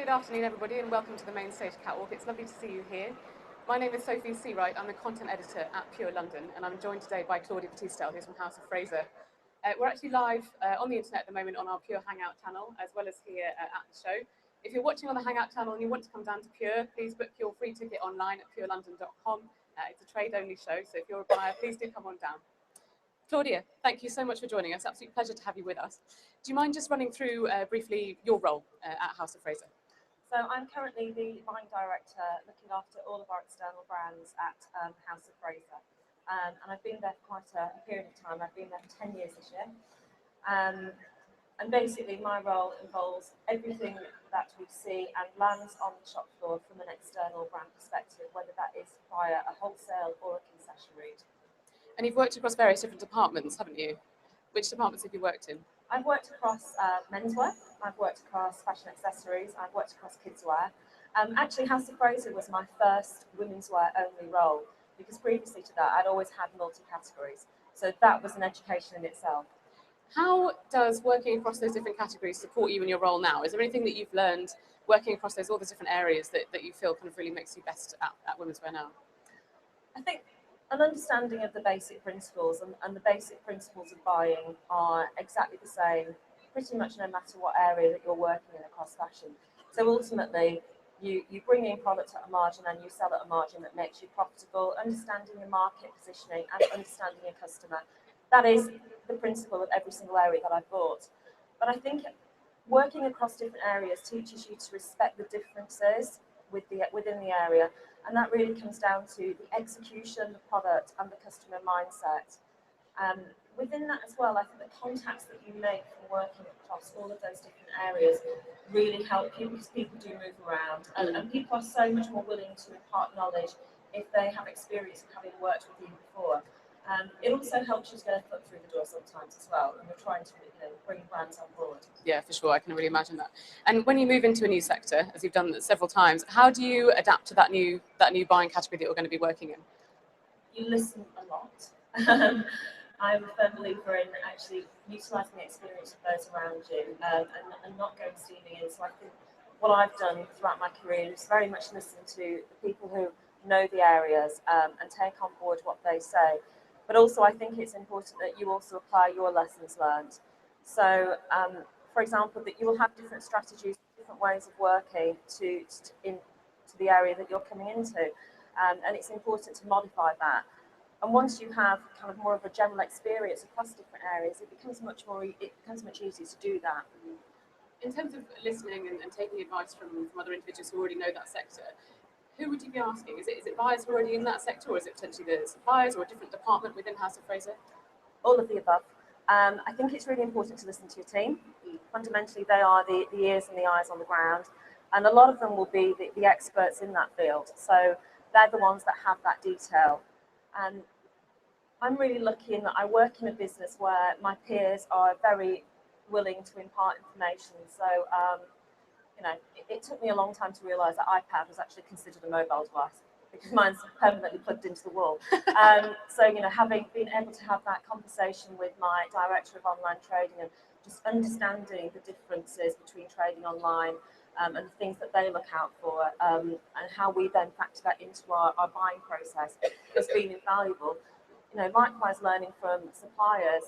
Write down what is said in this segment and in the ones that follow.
Good afternoon, everybody, and welcome to the main stage catwalk. It's lovely to see you here. My name is Sophy Searight. I'm the content editor at Pure London, and I'm joined today by Claudia Batistall, who's from House of Fraser. We're actually live on the internet at the moment on our Pure Hangout channel, as well as here at the show. If you're watching on the Hangout channel and you want to come down to Pure, please book your free ticket online at purelondon.com. It's a trade-only show, so if you're a buyer, please do come on down. Claudia, thank you so much for joining us. Absolute pleasure to have you with us. Do you mind just running through briefly your role at House of Fraser? So I'm currently the buying director looking after all of our external brands at House of Fraser. And I've been there for quite a period of time. I've been there for 10 years this year. And basically my role involves everything that we see and lands on the shop floor from an external brand perspective, whether that is via a wholesale or a concession route. And you've worked across various different departments, haven't you? Which departments have you worked in? I've worked across menswear, I've worked across fashion accessories, I've worked across kidswear. Actually, House of Fraser was my first women's wear only role, because previously to that, I'd always had multi-categories. So that was an education in itself. How does working across those different categories support you in your role now? Is there anything that you've learned working across all the different areas that you feel kind of really makes you best at women's wear now? I think an understanding of the basic principles and the basic principles of buying are exactly the same, pretty much no matter what area that you're working in across fashion. So ultimately, you bring in product at a margin and you sell at a margin that makes you profitable, understanding your market positioning and understanding your customer. That is the principle of every single area that I've bought. But I think working across different areas teaches you to respect the differences within the area. And that really comes down to the execution, the product, and the customer mindset. Within that as well, I think the contacts that you make from working across all of those different areas really help you, because people do move around. And people are so much more willing to impart knowledge if they have experience of having worked with you before. It also helps you to get a foot through the door sometimes as well, and we're trying to bring brands on board. Yeah, for sure. I can really imagine that. And when you move into a new sector, as you've done several times, how do you adapt to that new buying category that you're going to be working in? You listen a lot. I'm a firm believer in actually utilising the experience of those around you and not going steaming in. So I think what I've done throughout my career is very much listen to the people who know the areas and take on board what they say. But also I think it's important that you also apply your lessons learned. So, for example, that you will have different strategies, different ways of working to the area that you're coming into. And it's important to modify that. And once you have kind of more of a general experience across different areas, it becomes much easier to do that. In terms of listening and taking advice from other individuals who already know that sector, who would you be asking? Is it buyers who are already in that sector, or is it potentially the suppliers or a different department within House of Fraser? All of the above. I think it's really important to listen to your team. Fundamentally, they are the ears and the eyes on the ground, and a lot of them will be the experts in that field. So they're the ones that have that detail. And I'm really lucky in that I work in a business where my peers are very willing to impart information. So, it took me a long time to realise that iPad was actually considered a mobile device, because mine's permanently plugged into the wall. So, having been able to have that conversation with my director of online trading and just understanding the differences between trading online and the things that they look out for and how we then factor that into our buying process has been invaluable. Likewise learning from suppliers.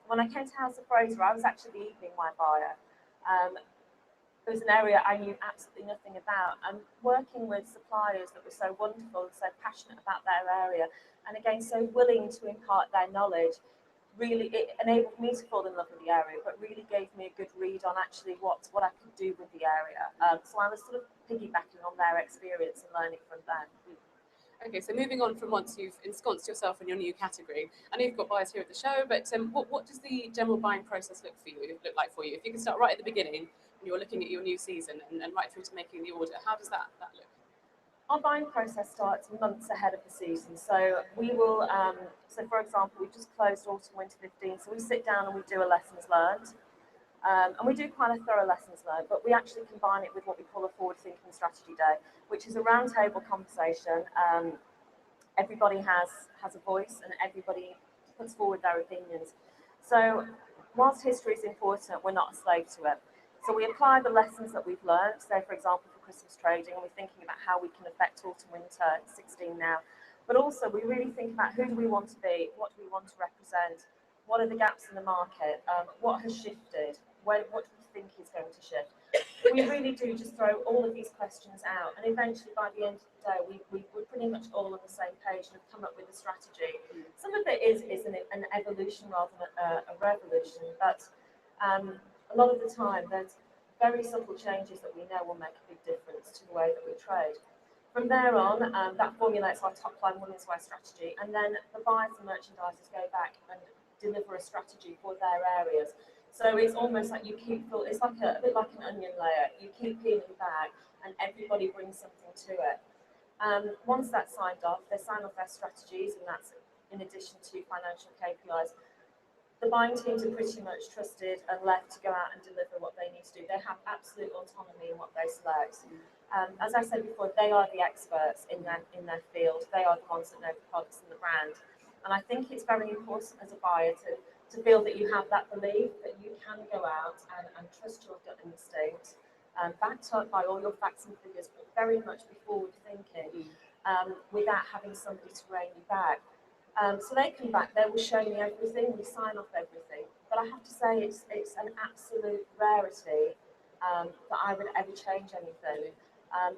When I came to House of Fraser, I was actually the evening wear buyer. It was an area I knew absolutely nothing about, and working with suppliers that were so wonderful and so passionate about their area, and again so willing to impart their knowledge, really it enabled me to fall in love with the area, but really gave me a good read on actually what I could do with the area. So I was sort of piggybacking on their experience and learning from them. Okay, so moving on from once you've ensconced yourself in your new category, I know you've got buyers here at the show, but what does the general buying process look like for you? If you can start right at the beginning, when you're looking at your new season, and right through to making the order, how does that look? Our buying process starts months ahead of the season. So we will, so for example, we've just closed autumn/winter 15, so we sit down and we do a lessons learned. And we do quite a thorough lessons learned, but we actually combine it with what we call a forward thinking strategy day, which is a roundtable conversation. Everybody has a voice and everybody puts forward their opinions. So whilst history is important, we're not a slave to it. So we apply the lessons that we've learned, say for example for Christmas trading, and we're thinking about how we can affect autumn winter 16 now. But also we really think about who do we want to be, what do we want to represent, what are the gaps in the market, what has shifted, what do we think is going to shift. We really do just throw all of these questions out, and eventually by the end of the day we're pretty much all on the same page and have come up with a strategy. Some of it is an evolution rather than a revolution, but a lot of the time there's very subtle changes that we know will make a big difference to the way that we trade. From there on, that formulates our top line women's wear strategy, and then the buyers and merchandisers go back and deliver a strategy for their areas. So it's almost like you keep, it's like a bit like an onion layer. You keep peeling back, and everybody brings something to it. Once that's signed off, they sign off their strategies, and that's in addition to financial KPIs. The buying teams are pretty much trusted and left to go out and deliver what they need to do. They have absolute autonomy in what they select. As I said before, they are the experts in their field. They are the ones that know the products and the brand. And I think it's very important as a buyer to feel that you have that belief that you can go out and trust your gut instinct, backed up by all your facts and figures, but very much be forward thinking, without having somebody to rein you back. So they come back, they will show me everything, we sign off everything. But I have to say it's an absolute rarity that I would ever change anything.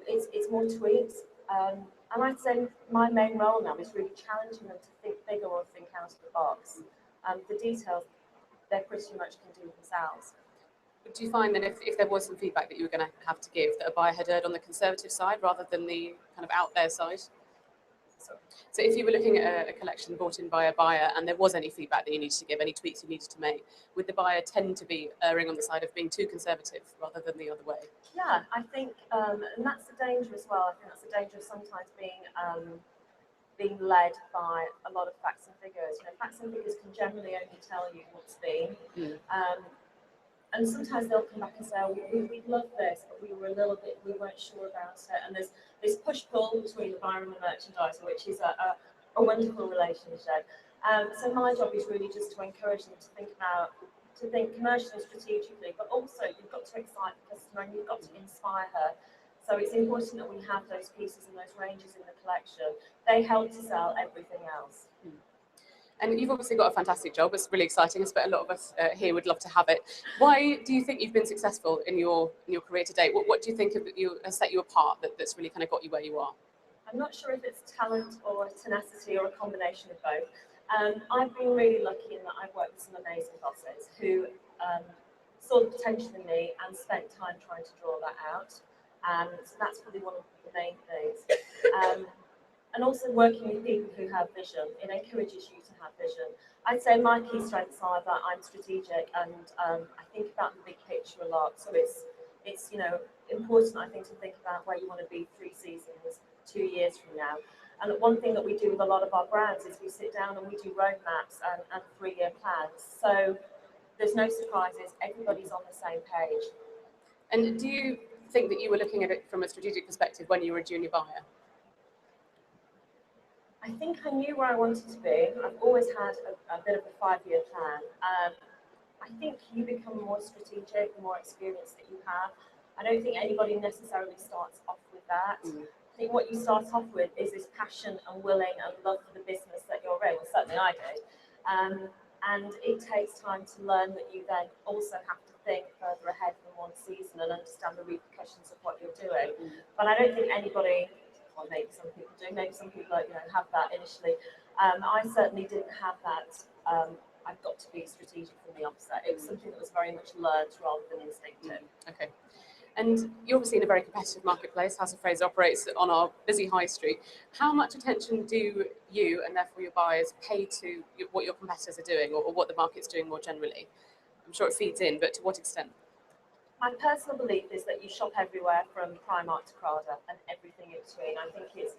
It's more tweaks. And I'd say my main role now is really challenging them to think bigger or think out of the box. The details, they pretty much can do themselves. But do you find that if there was some feedback that you were going to have to give, that a buyer had erred on the conservative side rather than the kind of out there side? So if you were looking at a collection bought in by a buyer and there was any feedback that you needed to give, any tweaks you needed to make, would the buyer tend to be erring on the side of being too conservative rather than the other way? Yeah, I think, and that's the danger as well. I think that's the danger of sometimes being led by a lot of facts and figures. You know, facts and figures can generally only tell you what's been. And sometimes they'll come back and say, oh, we love this, but we weren't sure about it. And there's this push-pull between the buyer and the merchandiser, which is a wonderful relationship. So my job is really just to encourage them to think commercially and strategically, but also you've got to excite the customer and you've got to inspire her. So it's important that we have those pieces and those ranges in the collection. They help to sell everything else. And you've obviously got a fantastic job. It's really exciting. I bet a lot of us here would love to have it. Why do you think you've been successful in your career to date? What do you think has set you apart that's really kind of got you where you are? I'm not sure if it's talent or tenacity or a combination of both. I've been really lucky in that I've worked with some amazing bosses who saw the potential in me and spent time trying to draw that out. So that's probably one of the main things. And also working with people who have vision. It encourages you to have vision. I'd say my key strengths are that I'm strategic and I think about the big picture a lot. So it's important, I think, to think about where you want to be 3 seasons, 2 years from now. And one thing that we do with a lot of our brands is we sit down and we do roadmaps and 3-year plans. So there's no surprises. Everybody's on the same page. And do you think that you were looking at it from a strategic perspective when you were a junior buyer? I think I knew where I wanted to be. I've always had a bit of a 5-year plan. I think you become more strategic the more experience that you have. I don't think anybody necessarily starts off with that. I think what you start off with is this passion and willing and love for the business that you're in. Well, certainly I did. And it takes time to learn that you then also have to think further ahead than one season and understand the repercussions of what you're doing. But I don't think anybody, well, maybe some people do, maybe some people have that initially. I certainly didn't have that. I've got to be strategic from the offset. It was something that was very much learned rather than instinctive. Okay. And you're obviously in a very competitive marketplace. House of Fraser operates on our busy high street. How much attention do you, and therefore your buyers, pay to what your competitors are doing or what the market's doing more generally? I'm sure it feeds in, but to what extent? My personal belief is that you shop everywhere from Primark to Prada and everything in between. I think it's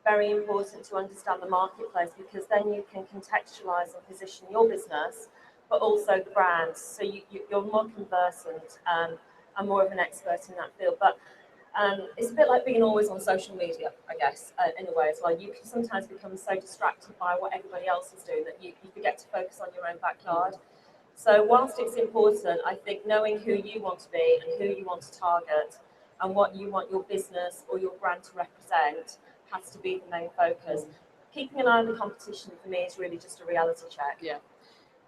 very important to understand the marketplace because then you can contextualise and position your business, but also the brands. So you're more conversant and more of an expert in that field. But it's a bit like being always on social media, I guess, in a way as well. You can sometimes become so distracted by what everybody else is doing that you forget to focus on your own backyard. So whilst it's important, I think knowing who you want to be and who you want to target and what you want your business or your brand to represent has to be the main focus. Keeping an eye on the competition for me is really just a reality check. Yeah.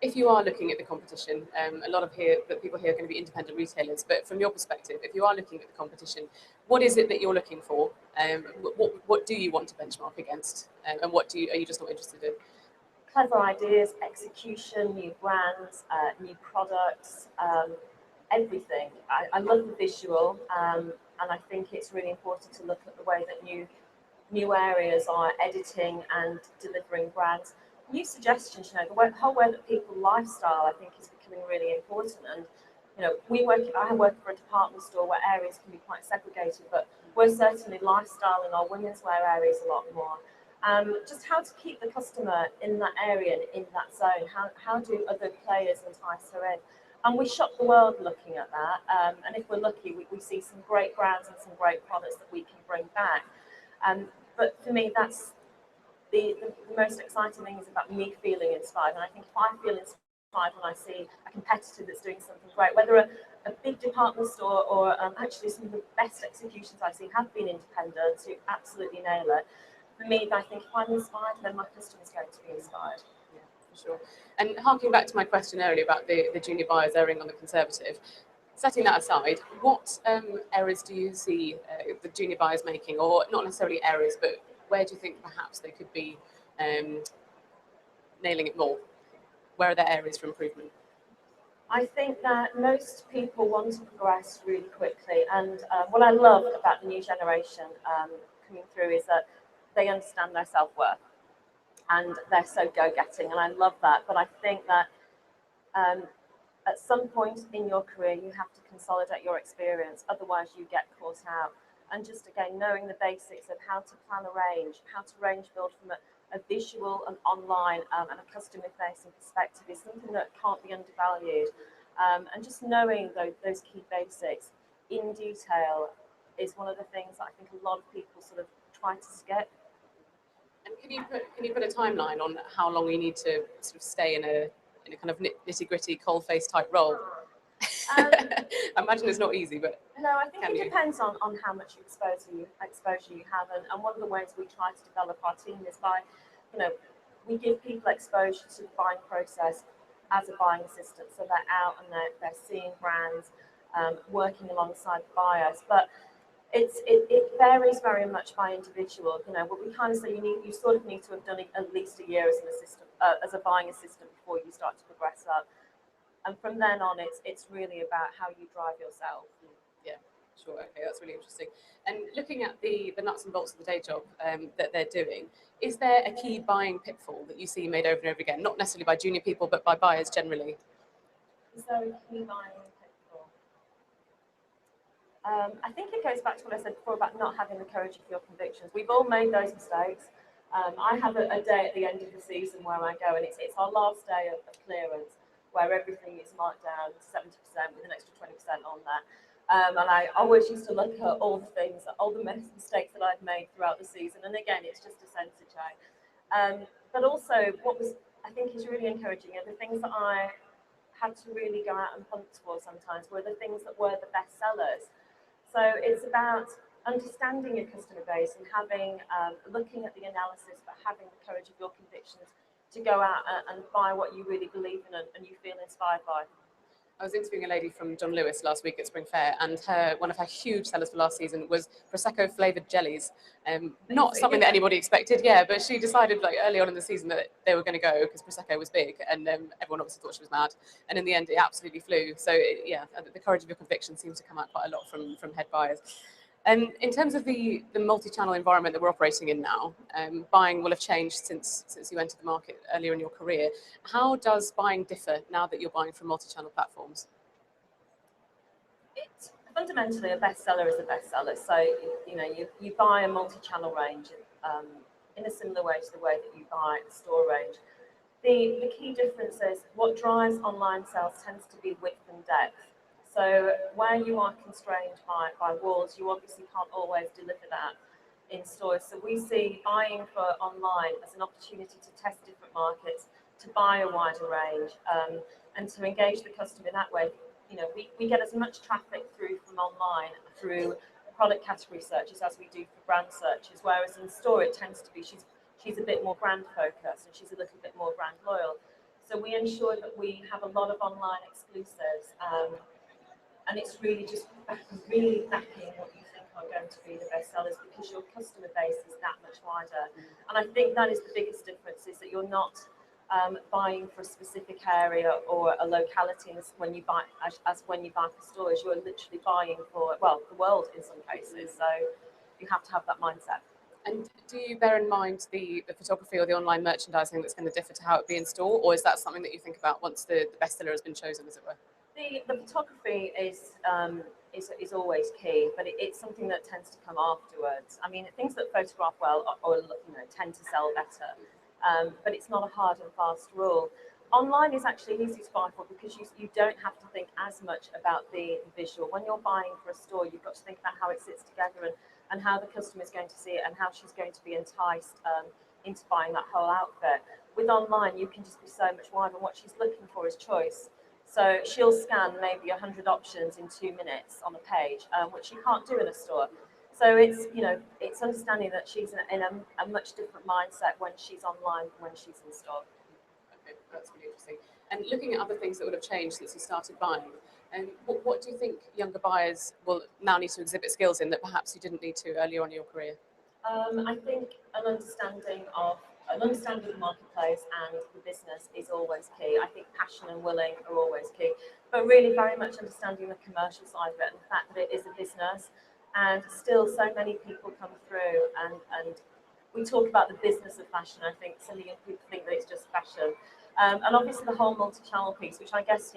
If you are looking at the competition, a lot of people here are going to be independent retailers, but from your perspective, if you are looking at the competition, what is it that you're looking for? What do you want to benchmark against? And what are you just not interested in? Clever ideas, execution, new brands, new products, everything. I love the visual, and I think it's really important to look at the way that new areas are editing and delivering brands. New suggestions, the whole way that people lifestyle, I think, is becoming really important. And I work for a department store where areas can be quite segregated, but we're certainly lifestyle in our women's wear areas a lot more. Just how to keep the customer in that area and in that zone. How do other players entice her in? And we shop the world looking at that. And if we're lucky, we see some great brands and some great products that we can bring back. But for me, that's the most exciting thing is about me feeling inspired. And I think if I feel inspired when I see a competitor that's doing something great, whether a big department store or actually some of the best executions I've seen have been independents who absolutely nail it. For me, I think if I'm inspired, then my customer's going to be inspired. Yeah, for sure. And harking back to my question earlier about the junior buyers erring on the conservative, setting that aside, what errors do you see the junior buyers making, or not necessarily errors, but where do you think perhaps they could be nailing it more? Where are there areas for improvement? I think that most people want to progress really quickly, and what I love about the new generation coming through is that they understand their self-worth and they're so go-getting, and I love that. But I think that at some point in your career, you have to consolidate your experience, otherwise you get caught out. And just again, knowing the basics of how to plan a range, how to range build from a visual and online and a customer-facing perspective is something that can't be undervalued. And just knowing those key basics in detail is one of the things that I think a lot of people sort of try to skip. And can you put a timeline on how long you need to sort of stay in a kind of nitty-gritty coal-face type role? I imagine it's not easy, but no, I think it depends on how much exposure you have, and one of the ways we try to develop our team is by, we give people exposure to the buying process as a buying assistant, so they're out and they're seeing brands, working alongside the buyers, but it varies very much by individual. What we kind of say, you sort of need to have done at least a year as an assistant, as a buying assistant before you start to progress up. And from then on, it's really about how you drive yourself. Yeah, sure. Okay, that's really interesting. And looking at the nuts and bolts of the day job that they're doing, is there a key buying pitfall that you see made over and over again? Not necessarily by junior people, but by buyers generally. Is there a key buying pitfall? I think it goes back to what I said before about not having the courage of your convictions. We've all made those mistakes. I have a day at the end of the season where I go, and it's our last day of clearance, where everything is marked down 70% with an extra 20% on that. And I always used to look at all the mistakes that I've made throughout the season. And again, it's just a sense check. But also, what I think is really encouraging are the things that I had to really go out and hunt for sometimes were the things that were the best sellers. So it's about understanding your customer base and looking at the analysis, but having the courage of your convictions to go out and buy what you really believe in and you feel inspired by. I was interviewing a lady from John Lewis last week at Spring Fair, and one of her huge sellers for last season was Prosecco flavoured jellies. Not something that anybody expected, yeah, but she decided like early on in the season that they were going to go because Prosecco was big, and everyone obviously thought she was mad. And in the end, it absolutely flew. So yeah, the courage of your conviction seems to come out quite a lot from head buyers. In terms of the multi-channel environment that we're operating in now, buying will have changed since you entered the market earlier in your career. How does buying differ now that you're buying from multi-channel platforms? Fundamentally, a bestseller is a bestseller. So you buy a multi-channel range in a similar way to the way that you buy a store range. The key difference is what drives online sales tends to be width and depth. So where you are constrained by walls, you obviously can't always deliver that in stores. So we see buying for online as an opportunity to test different markets, to buy a wider range, and to engage the customer that way. We get as much traffic through from online through product category searches as we do for brand searches, whereas in store it tends to be she's a bit more brand focused and she's a little bit more brand loyal. So we ensure that we have a lot of online exclusives, and it's really just really backing what you think are going to be the best sellers, because your customer base is that much wider. And I think that is the biggest difference, is that you're not buying for a specific area or a locality when you buy, as when you buy for stores, you're literally buying for, well, the world in some cases. So you have to have that mindset. And do you bear in mind the photography or the online merchandising that's going to differ to how it be in store, or is that something that you think about once the bestseller has been chosen, as it were? The photography is always key, but it's something that tends to come afterwards. I mean, things that photograph well or tend to sell better, but it's not a hard and fast rule. Online is actually easy to buy for, because you don't have to think as much about the visual. When you're buying for a store, you've got to think about how it sits together and how the customer is going to see it and how she's going to be enticed into buying that whole outfit. With online, you can just be so much wider, and what she's looking for is choice. So she'll scan maybe 100 options in 2 minutes on a page, which you can't do in a store. So it's understanding that she's in a much different mindset when she's online than when she's in store. Okay, that's really interesting. And looking at other things that would have changed since you started buying, what do you think younger buyers will now need to exhibit skills in that perhaps you didn't need to earlier on in your career? I think an understanding of the marketplace and the business is always key. I think passion and willing are always key, but really very much understanding the commercial side of it and the fact that it is a business, and still so many people come through and we talk about the business of fashion. I think some young people think that it's just fashion, and obviously the whole multi-channel piece, which I guess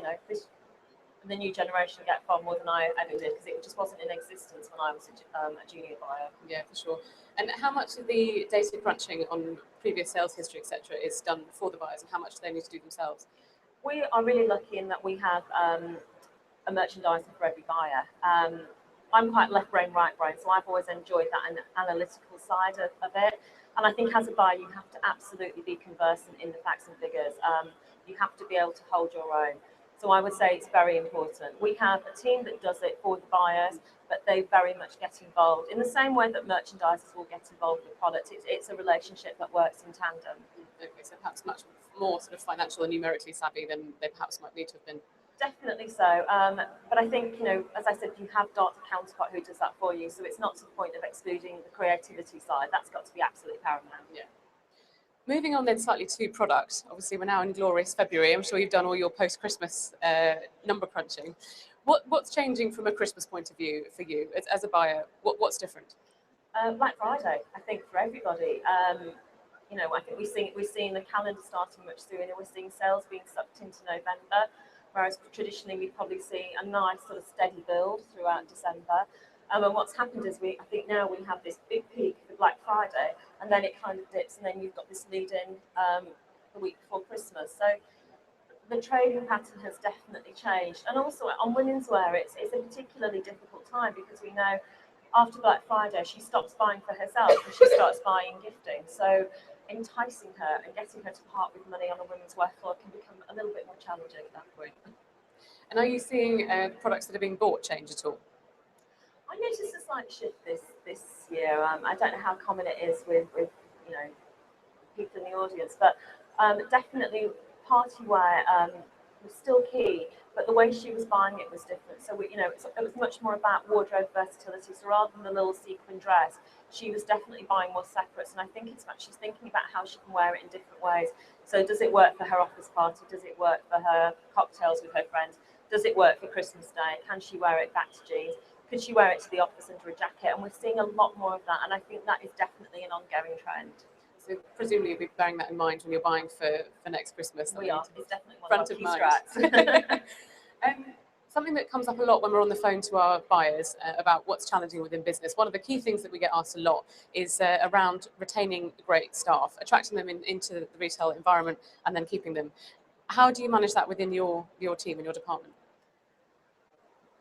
the new generation get far more than I ever did, because it just wasn't in existence when I was a junior buyer. Yeah, for sure. And how much of the data crunching on previous sales history, etc., is done for the buyers, and how much do they need to do themselves? We are really lucky in that we have a merchandiser for every buyer. I'm quite left brain, right brain, so I've always enjoyed that analytical side of it. And I think as a buyer, you have to absolutely be conversant in the facts and figures. You have to be able to hold your own. So I would say it's very important. We have a team that does it for the buyers, but they very much get involved in the same way that merchandisers will get involved with products. It's a relationship that works in tandem. Okay, so perhaps much more sort of financial and numerically savvy than they perhaps might need to have been. Definitely so. But I think, as I said, you have got a counterpart who does that for you. So it's not to the point of excluding the creativity side. That's got to be absolutely paramount. Yeah. Moving on then slightly to product. Obviously, we're now in glorious February. I'm sure you've done all your post-Christmas number crunching. What's changing from a Christmas point of view for you as a buyer? What's different? Black Friday, I think, for everybody. I think we're seeing the calendar starting much sooner. We're seeing sales being sucked into November, whereas traditionally we'd probably see a nice sort of steady build throughout December. And what's happened is I think now we have this big peak for Black Friday, and then it kind of dips, and then you've got this lead in the week before Christmas. So the trading pattern has definitely changed. And also on womenswear, it's a particularly difficult time, because we know after Black Friday, she stops buying for herself and she starts buying gifting. So enticing her and getting her to part with money on a womenswear floor can become a little bit more challenging at that point. And are you seeing products that are being bought change at all? I noticed a slight shift this year. I don't know how common it is with people in the audience, but definitely party wear was still key, but the way she was buying it was different. So it was much more about wardrobe versatility. So rather than the little sequin dress, she was definitely buying more separates. And I think she's thinking about how she can wear it in different ways. So does it work for her office party? Does it work for her cocktails with her friends? Does it work for Christmas Day? Can she wear it back to jeans? Could she wear it to the office under a jacket? And we're seeing a lot more of that. And I think that is definitely an ongoing trend. So presumably you'll be bearing that in mind when you're buying for next Christmas. We are. It's definitely one front of of our key strats. Something that comes up a lot when we're on the phone to our buyers about what's challenging within business. One of the key things that we get asked a lot is around retaining great staff, attracting them into the retail environment and then keeping them. How do you manage that within your team and your department?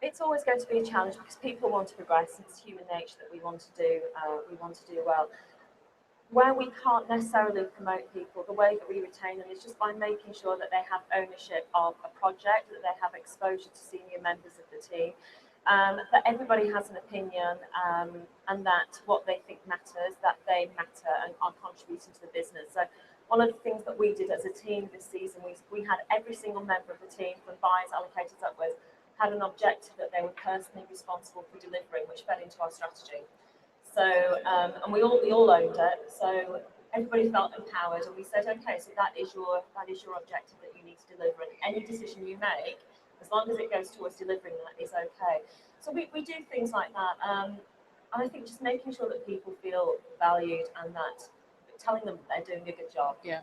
It's always going to be a challenge, because people want to progress. It's human nature that we want to do well. where we can't necessarily promote people, the way that we retain them is just by making sure that they have ownership of a project, that they have exposure to senior members of the team, that everybody has an opinion, and that what they think matters, that they matter and are contributing to the business. So one of the things that we did as a team this season, we had every single member of the team, from buyers allocated upwards, had an objective that they were personally responsible for delivering, which fed into our strategy. So, and we all owned it. So everybody felt empowered, and we said, okay, so that is your objective that you need to deliver, and any decision you make, as long as it goes towards delivering that, is okay. So we do things like that. And I think just making sure that people feel valued, and that telling them that they're doing a good job. Yeah.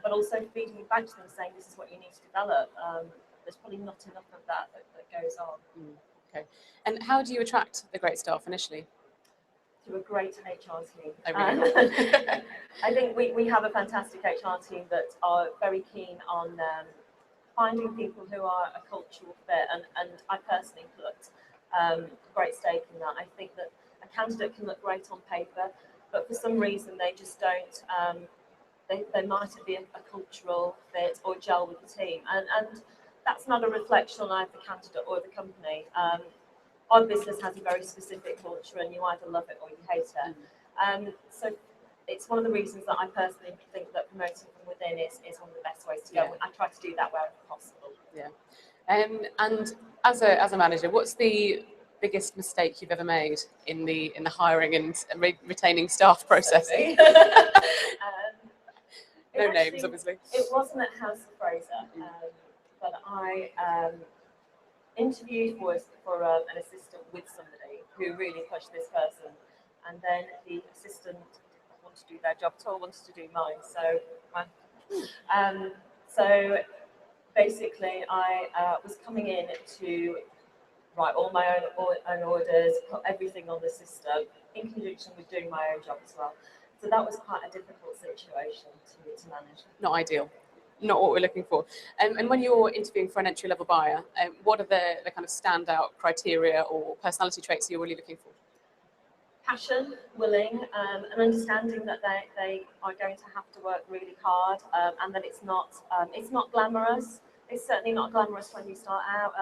But also feeding back to them, saying this is what you need to develop. There's probably not enough of that goes on. Okay. And how do you attract the great staff initially? Through a great HR team. Really I think we have a fantastic HR team that are very keen on finding people who are a cultural fit, and I personally put great stake in that. I think that a candidate can look great on paper, but for some reason they just don't, they mightn't be a cultural fit or gel with the team, and that's not a reflection on either the candidate or the company. Our business has a very specific culture, and you either love it or you hate it. So it's one of the reasons that I personally think that promoting from within is one of the best ways to go. Yeah. I try to do that wherever possible. Yeah. And as a manager, what's the biggest mistake you've ever made in the hiring and retaining staff process? No names, obviously. It wasn't at House of Fraser, but I interviewed for an assistant with somebody who really pushed this person, and then the assistant wanted to do their job at all, wanted to do mine. So basically, I was coming in to write all my own orders, put everything on the system, in conjunction with doing my own job as well. So that was quite a difficult situation to manage. Not ideal. Not what we're looking for. And when you're interviewing for an entry-level buyer, what are the kind of standout criteria or personality traits you're really looking for? Passion, willing, and understanding that they are going to have to work really hard, and that it's not glamorous. It's certainly not glamorous when you start out,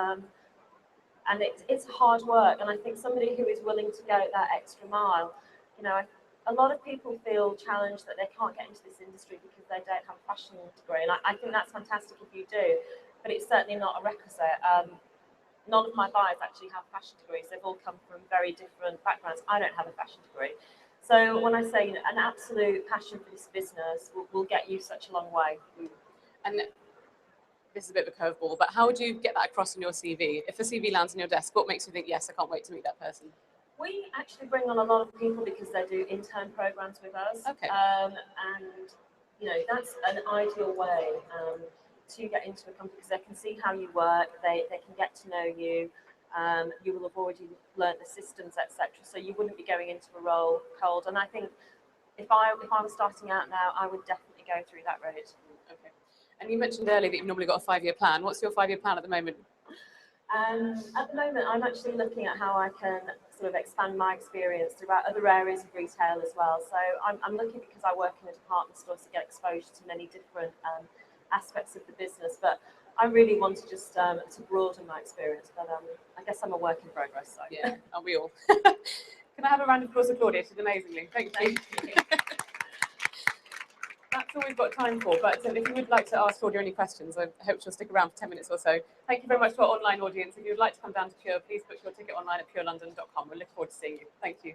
and it's hard work. And I think somebody who is willing to go that extra mile, a lot of people feel challenged that they can't get into this industry because they don't have a fashion degree, and I think that's fantastic if you do, but it's certainly not a requisite. None of my buyers actually have fashion degrees. They've all come from very different backgrounds. I don't have a fashion degree. So when I say an absolute passion for this business will get you such a long way. And this is a bit of a curveball, but how would you get that across on your CV? If a CV lands on your desk, what makes you think, yes, I can't wait to meet that person? We actually bring on a lot of people because they do intern programs with us. Okay. And that's an ideal way to get into a company, because they can see how you work, they can get to know you, you will have already learnt the systems, etc. So you wouldn't be going into a role cold. And I think if I was starting out now, I would definitely go through that route. Okay. And you mentioned earlier that you've normally got a 5-year plan. What's your 5-year plan at the moment? At the moment, I'm actually looking at how I can sort of expand my experience throughout other areas of retail as well. So I'm looking, because I work in a department store, to get exposure to many different aspects of the business. But I really want to just to broaden my experience. But I guess I'm a work in progress. So. Yeah, aren't we all? Can I have a round of applause for Claudia? She did amazingly. Thank you. That's all we've got time for, but if you would like to ask Claudia any questions, I hope she'll stick around for 10 minutes or so. Thank you very much to our online audience. If you'd like to come down to Pure, please book your ticket online at purelondon.com. We're looking forward to seeing you. Thank you.